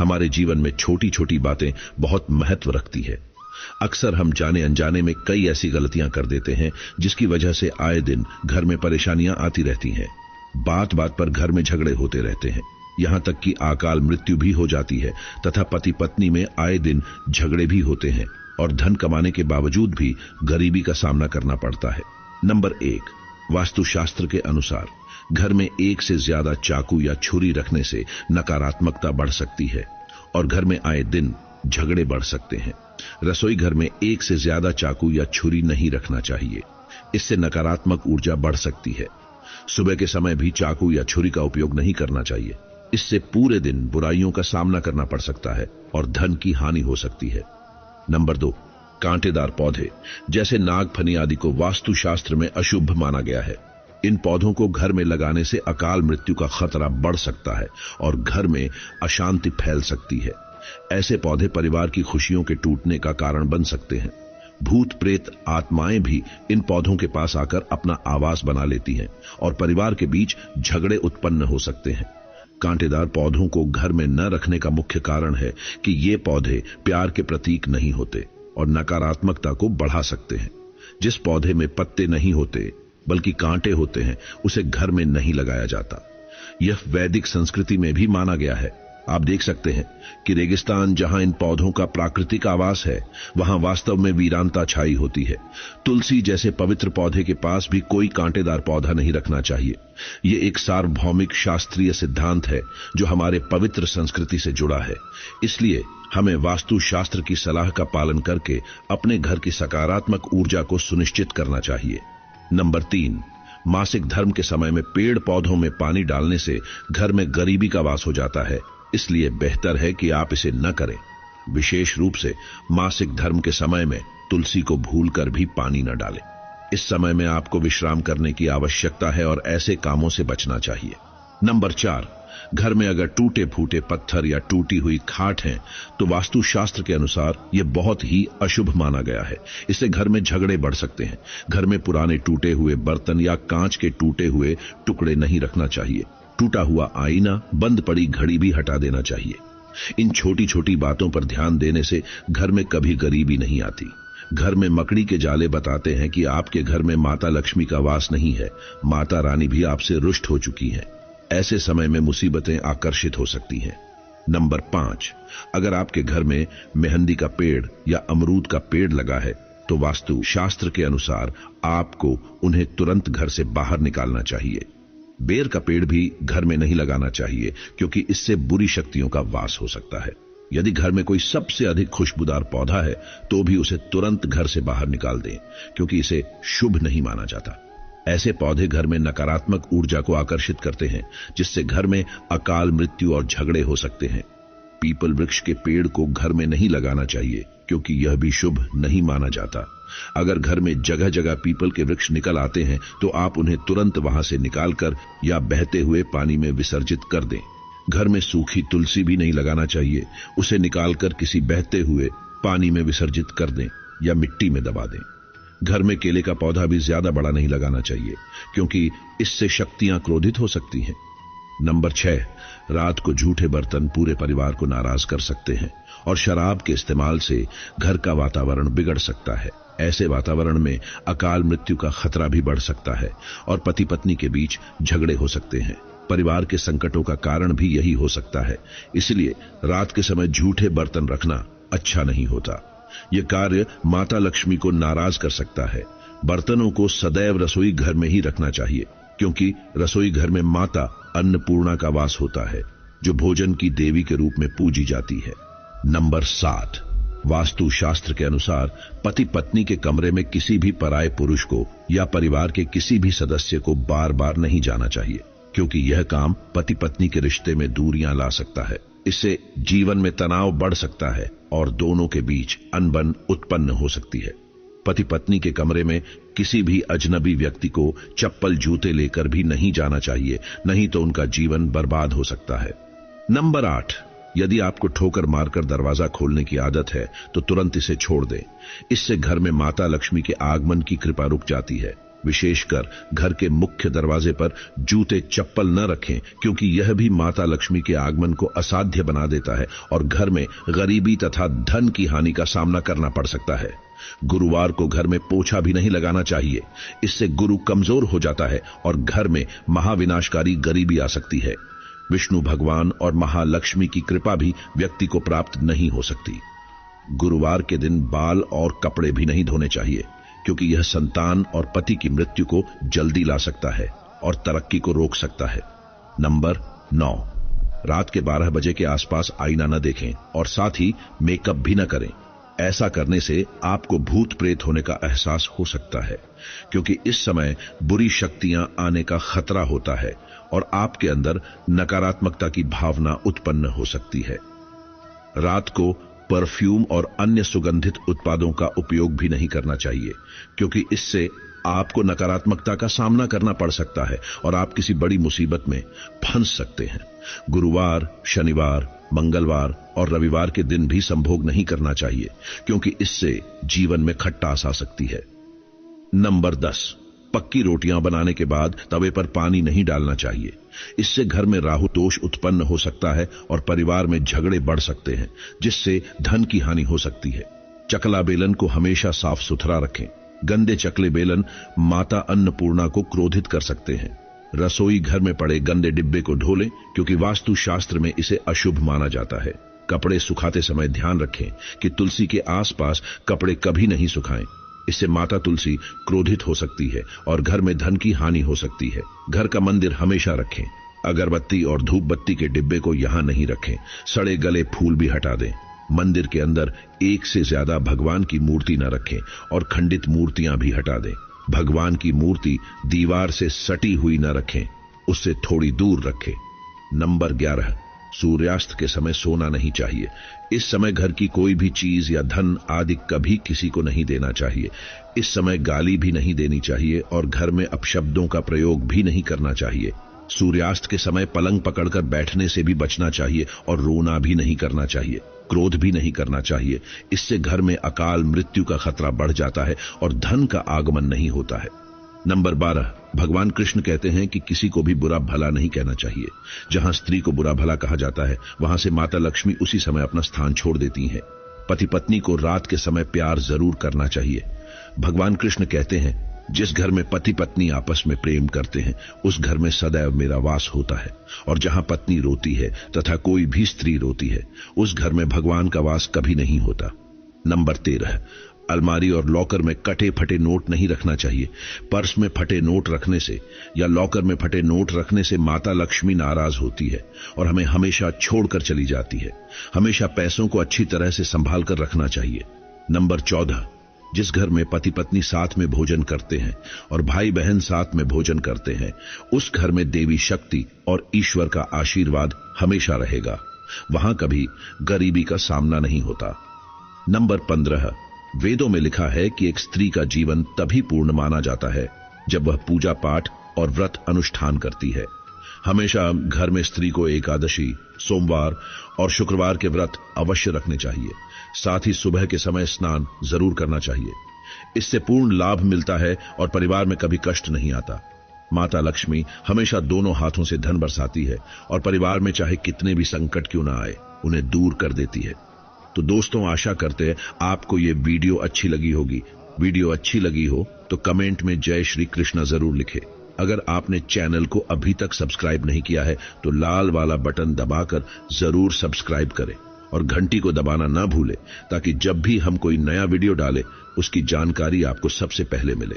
हमारे जीवन में छोटी छोटी बातें बहुत महत्व रखती है। अक्सर हम जाने अनजाने में कई ऐसी गलतियां कर देते हैं जिसकी वजह से आए दिन घर में परेशानियां आती रहती हैं। बात बात पर घर में झगड़े होते रहते हैं, यहां तक कि अकाल मृत्यु भी हो जाती है तथा पति पत्नी में आए दिन झगड़े भी होते हैं और धन कमाने के बावजूद भी गरीबी का सामना करना पड़ता है। नंबर 1, वास्तुशास्त्र के अनुसार घर में एक से ज्यादा चाकू या छुरी रखने से नकारात्मकता बढ़ सकती है और घर में आए दिन झगड़े बढ़ सकते हैं। रसोई घर में एक से ज्यादा चाकू या छुरी नहीं रखना चाहिए, इससे नकारात्मक ऊर्जा बढ़ सकती है। सुबह के समय भी चाकू या छुरी का उपयोग नहीं करना चाहिए, इससे पूरे दिन बुराइयों का सामना करना पड़ सकता है और धन की हानि हो सकती है। नंबर 2, कांटेदार पौधे जैसे नागफनी आदि को वास्तुशास्त्र में अशुभ माना गया है। इन पौधों को घर में लगाने से अकाल मृत्यु का खतरा बढ़ सकता है और घर में अशांति फैल सकती है। ऐसे पौधे परिवार की खुशियों के टूटने का कारण बन सकते हैं। भूत प्रेत आत्माएं भी इन पौधों के पास आकर अपना आवास बना लेती हैं और परिवार के बीच झगड़े उत्पन्न हो सकते हैं। कांटेदार पौधों को घर में न रखने का मुख्य कारण है कि ये पौधे प्यार के प्रतीक नहीं होते और नकारात्मकता को बढ़ा सकते हैं। जिस पौधे में पत्ते नहीं होते बल्कि कांटे होते हैं उसे घर में नहीं लगाया जाता। यह वैदिक संस्कृति में भी माना गया है। आप देख सकते हैं कि रेगिस्तान जहां इन पौधों का प्राकृतिक आवास है वहां वास्तव में वीरानता छाई होती है। तुलसी जैसे पवित्र पौधे के पास भी कोई कांटेदार पौधा नहीं रखना चाहिए। यह एक सार्वभौमिक शास्त्रीय सिद्धांत है जो हमारे पवित्र संस्कृति से जुड़ा है। इसलिए हमें वास्तुशास्त्र की सलाह का पालन करके अपने घर की सकारात्मक ऊर्जा को सुनिश्चित करना चाहिए। नंबर 3, मासिक धर्म के समय में पेड़ पौधों में पानी डालने से घर में गरीबी का वास हो जाता है, इसलिए बेहतर है कि आप इसे न करें। विशेष रूप से मासिक धर्म के समय में तुलसी को भूलकर भी पानी न डालें। इस समय में आपको विश्राम करने की आवश्यकता है और ऐसे कामों से बचना चाहिए। नंबर 4, घर में अगर टूटे फूटे पत्थर या टूटी हुई खाट हैं तो वास्तुशास्त्र के अनुसार यह बहुत ही अशुभ माना गया है। इससे घर में झगड़े बढ़ सकते हैं। घर में पुराने टूटे हुए बर्तन या कांच के टूटे हुए टुकड़े नहीं रखना चाहिए। टूटा हुआ आईना, बंद पड़ी घड़ी भी हटा देना चाहिए। इन छोटी छोटी बातों पर ध्यान देने से घर में कभी गरीबी नहीं आती। घर में मकड़ी के जाले बताते हैं कि आपके घर में माता लक्ष्मी का वास नहीं है, माता रानी भी आपसे रुष्ट हो चुकी हैं। ऐसे समय में मुसीबतें आकर्षित हो सकती हैं। नंबर 5, अगर आपके घर में मेहंदी का पेड़ या अमरूद का पेड़ लगा है तो वास्तु शास्त्र के अनुसार आपको उन्हें तुरंत घर से बाहर निकालना चाहिए। बेर का पेड़ भी घर में नहीं लगाना चाहिए क्योंकि इससे बुरी शक्तियों का वास हो सकता है। यदि घर में कोई सबसे अधिक खुशबूदार पौधा है तो भी उसे तुरंत घर से बाहर निकाल दें क्योंकि इसे शुभ नहीं माना जाता। ऐसे पौधे घर में नकारात्मक ऊर्जा को आकर्षित करते हैं जिससे घर में अकाल मृत्यु और झगड़े हो सकते हैं। पीपल वृक्ष के पेड़ को घर में नहीं लगाना चाहिए क्योंकि यह भी शुभ नहीं माना जाता। अगर घर में जगह जगह पीपल के वृक्ष निकल आते हैं तो आप उन्हें तुरंत वहां से निकालकर या बहते हुए पानी में विसर्जित कर दें। घर में सूखी तुलसी भी नहीं लगाना चाहिए, उसे निकालकर किसी बहते हुए पानी में विसर्जित कर दें या मिट्टी में दबा दें। घर में केले का पौधा भी ज्यादा बड़ा नहीं लगाना चाहिए क्योंकि इससे शक्तियां क्रोधित हो सकती हैं। नंबर 6, रात को झूठे बर्तन पूरे परिवार को नाराज कर सकते हैं और शराब के इस्तेमाल से घर का वातावरण बिगड़ सकता है। ऐसे वातावरण में अकाल मृत्यु का खतरा भी बढ़ सकता है और पति पत्नी के बीच झगड़े हो सकते हैं। परिवार के संकटों का कारण भी यही हो सकता है। इसलिए रात के समय झूठे बर्तन रखना अच्छा नहीं होता। यह कार्य माता लक्ष्मी को नाराज कर सकता है। बर्तनों को सदैव रसोई घर में ही रखना चाहिए क्योंकि रसोई घर में माता अन्नपूर्णा का वास होता है जो भोजन की देवी के रूप में पूजी जाती है। नंबर 7, वास्तु शास्त्र के अनुसार पति पत्नी के कमरे में किसी भी पराये पुरुष को या परिवार के किसी भी सदस्य को बार बार नहीं जाना चाहिए क्योंकि यह काम पति पत्नी के रिश्ते में दूरियां ला सकता है। इससे जीवन में तनाव बढ़ सकता है और दोनों के बीच अनबन उत्पन्न हो सकती है। पति पत्नी के कमरे में किसी भी अजनबी व्यक्ति को चप्पल जूते लेकर भी नहीं जाना चाहिए, नहीं तो उनका जीवन बर्बाद हो सकता है। नंबर 8, यदि आपको ठोकर मारकर दरवाजा खोलने की आदत है तो तुरंत इसे छोड़ दें। इससे घर में माता लक्ष्मी के आगमन की कृपा रुक जाती है। विशेषकर घर के मुख्य दरवाजे पर जूते चप्पल न रखें, क्योंकि यह भी माता लक्ष्मी के आगमन को असाध्य बना देता है और घर में गरीबी तथा धन की हानि का सामना करना पड़ सकता है। गुरुवार को घर में पोछा भी नहीं लगाना चाहिए, इससे गुरु कमजोर हो जाता है और घर में महाविनाशकारी गरीबी आ सकती है। विष्णु भगवान और महालक्ष्मी की कृपा भी व्यक्ति को प्राप्त नहीं हो सकती। गुरुवार के दिन बाल और कपड़े भी नहीं धोने चाहिए, क्योंकि यह संतान और पति की मृत्यु को जल्दी ला सकता है और तरक्की को रोक सकता है। नंबर 9, रात के 12 बजे के आसपास आईना न देखें और साथ ही मेकअप भी न करें। ऐसा करने से आपको भूत प्रेत होने का एहसास हो सकता है, क्योंकि इस समय बुरी शक्तियां आने का खतरा होता है और आपके अंदर नकारात्मकता की भावना उत्पन्न हो सकती है। रात को परफ्यूम और अन्य सुगंधित उत्पादों का उपयोग भी नहीं करना चाहिए, क्योंकि इससे आपको नकारात्मकता का सामना करना पड़ सकता है और आप किसी बड़ी मुसीबत में फंस सकते हैं। गुरुवार, शनिवार, मंगलवार और रविवार के दिन भी संभोग नहीं करना चाहिए, क्योंकि इससे जीवन में खट्टास आ सकती है। नंबर 10, पक्की रोटियां बनाने के बाद तवे पर पानी नहीं डालना चाहिए। इससे घर में राहु दोष उत्पन्न हो सकता है और परिवार में झगड़े बढ़ सकते हैं, जिससे धन की हानि हो सकती है। चकला बेलन को हमेशा साफ सुथरा रखें। गंदे चकले बेलन माता अन्नपूर्णा को क्रोधित कर सकते हैं। रसोई घर में पड़े गंदे डिब्बे को धो लें, क्योंकि वास्तु शास्त्र में इसे अशुभ माना जाता है। कपड़े सुखाते समय ध्यान रखें कि तुलसी के आसपास कपड़े कभी नहीं सुखाएं। इससे माता तुलसी क्रोधित हो सकती है और घर में धन की हानि हो सकती है। घर का मंदिर हमेशा रखें। अगरबत्ती और धूप बत्ती के डिब्बे को यहां नहीं रखें। सड़े गले फूल भी हटा दें। मंदिर के अंदर एक से ज्यादा भगवान की मूर्ति न रखें और खंडित मूर्तियां भी हटा दें। भगवान की मूर्ति दीवार से सटी हुई न रखें, उससे थोड़ी दूर रखें। नंबर 11, सूर्यास्त के समय सोना नहीं चाहिए। इस समय घर की कोई भी चीज या धन आदि कभी किसी को नहीं देना चाहिए। इस समय गाली भी नहीं देनी चाहिए और घर में अपशब्दों का प्रयोग भी नहीं करना चाहिए। सूर्यास्त के समय पलंग पकड़कर बैठने से भी बचना चाहिए और रोना भी नहीं करना चाहिए, क्रोध भी नहीं करना चाहिए। इससे घर में अकाल मृत्यु का खतरा बढ़ जाता है और धन का आगमन नहीं होता है। नंबर 12, भगवान कृष्ण कहते हैं कि किसी को भी बुरा भला नहीं कहना चाहिए। जहां स्त्री को बुरा भला कहा जाता है, वहां से माता लक्ष्मी उसी समय अपना स्थान छोड़ देती हैं। पति पत्नी को रात के समय प्यार जरूर करना चाहिए। भगवान कृष्ण कहते हैं, जिस घर में पति पत्नी आपस में प्रेम करते हैं, उस घर में सदैव मेरा वास होता है। और जहां पत्नी रोती है तथा कोई भी स्त्री रोती है, उस घर में भगवान का वास कभी नहीं होता। नंबर 13, अलमारी और लॉकर में कटे फटे नोट नहीं रखना चाहिए। पर्स में फटे नोट रखने से या लॉकर में फटे नोट रखने से माता लक्ष्मी नाराज होती है और हमें हमेशा छोड़कर चली जाती है। हमेशा पैसों को अच्छी तरह से संभाल कर रखना चाहिए। नंबर 14, जिस घर में पति पत्नी साथ में भोजन करते हैं और भाई बहन साथ में भोजन करते हैं, उस घर में देवी शक्ति और ईश्वर का आशीर्वाद हमेशा रहेगा। वहां कभी गरीबी का सामना नहीं होता। नंबर 15, वेदों में लिखा है कि एक स्त्री का जीवन तभी पूर्ण माना जाता है जब वह पूजा पाठ और व्रत अनुष्ठान करती है। हमेशा घर में स्त्री को एकादशी, सोमवार और शुक्रवार के व्रत अवश्य रखने चाहिए। साथ ही सुबह के समय स्नान जरूर करना चाहिए। इससे पूर्ण लाभ मिलता है और परिवार में कभी कष्ट नहीं आता। माता लक्ष्मी हमेशा दोनों हाथों से धन बरसाती है और परिवार में चाहे कितने भी संकट क्यों ना आए, उन्हें दूर कर देती है। तो दोस्तों, आशा करते हैं आपको ये वीडियो अच्छी लगी होगी। वीडियो अच्छी लगी हो तो कमेंट में जय श्री कृष्णा जरूर लिखें। अगर आपने चैनल को अभी तक सब्सक्राइब नहीं किया है तो लाल वाला बटन दबाकर जरूर सब्सक्राइब करें और घंटी को दबाना ना भूलें, ताकि जब भी हम कोई नया वीडियो डालें उसकी जानकारी आपको सबसे पहले मिले।